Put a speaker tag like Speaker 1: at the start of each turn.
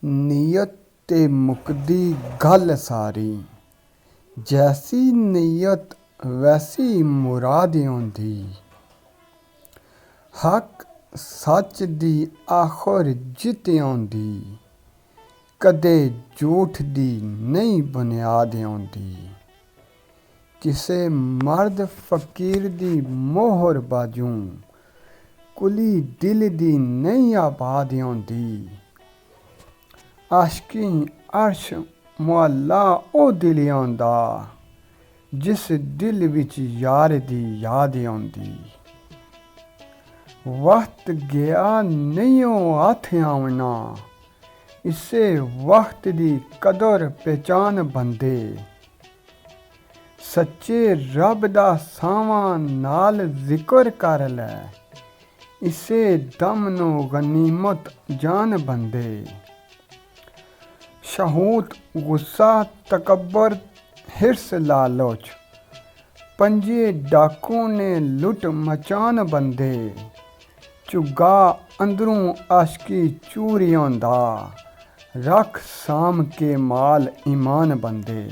Speaker 1: ਨੀਅਤ ਤੇ ਮੁੱਕਦੀ ਗੱਲ ਸਾਰੀ। ਜੈਸੀ ਨੀਅਤ ਵੈਸੀ ਮੁਰਾਦ ਆਉਂਦੀ। ਹੱਕ ਸੱਚ ਦੀ ਆਖਰ ਜਿੱਤ ਆਉਂਦੀ। ਕਦੇ ਝੂਠ ਦੀ ਨਹੀਂ ਬੁਨਿਆਦ ਆਉਂਦੀ। ਕਿਸੇ ਮਰਦ ਫਕੀਰ ਦੀ ਮੋਹਰ ਬਾਝੋਂ ਕੁਲੀ ਦਿਲ ਦੀ ਨਹੀਂ ਆਬਾਦ ਆਉਂਦੀ। ਆਸ਼ਕੀ ਅਰਸ਼ ਮੁਅੱਲਾ ਉਹ ਦਿਲ ਆਉਂਦਾ ਜਿਸ ਦਿਲ ਵਿੱਚ ਯਾਰ ਦੀ ਯਾਦ ਆਉਂਦੀ। ਵਕਤ ਗਿਆ ਨਹੀਂ ਉਹ ਹੱਥ ਆਉਣਾ, ਇਸੇ ਵਕਤ ਦੀ ਕਦਰ ਪਹਿਚਾਨ ਬੰਦੇ। ਸੱਚੇ ਰੱਬ ਦਾ ਸਾਵਾਂ ਨਾਲ ਜ਼ਿਕਰ ਕਰ ਲੈ, ਇਸੇ ਦਮ ਨੂੰ ਗਨੀਮਤ ਜਾਨ ਬੰਦੇ। ਸ਼ਹੂਤ ਗੁੱਸਾ ਤਕੱਬਰ ਹਿਰਸ ਲਾਲਚ, ਪੰਜੇ ਡਾਕੂ ਨੇ ਲੁੱਟ ਮਚਾਨ ਬੰਦੇ। ਝੁੱਗਾ ਅੰਦਰੋਂ ਆਸ਼ਕੀ ਚੂਰ ਆਉਂਦਾ, ਰੱਖ ਸਾਂਭ ਕੇ ਮਾਲ ਈਮਾਨ ਬੰਦੇ।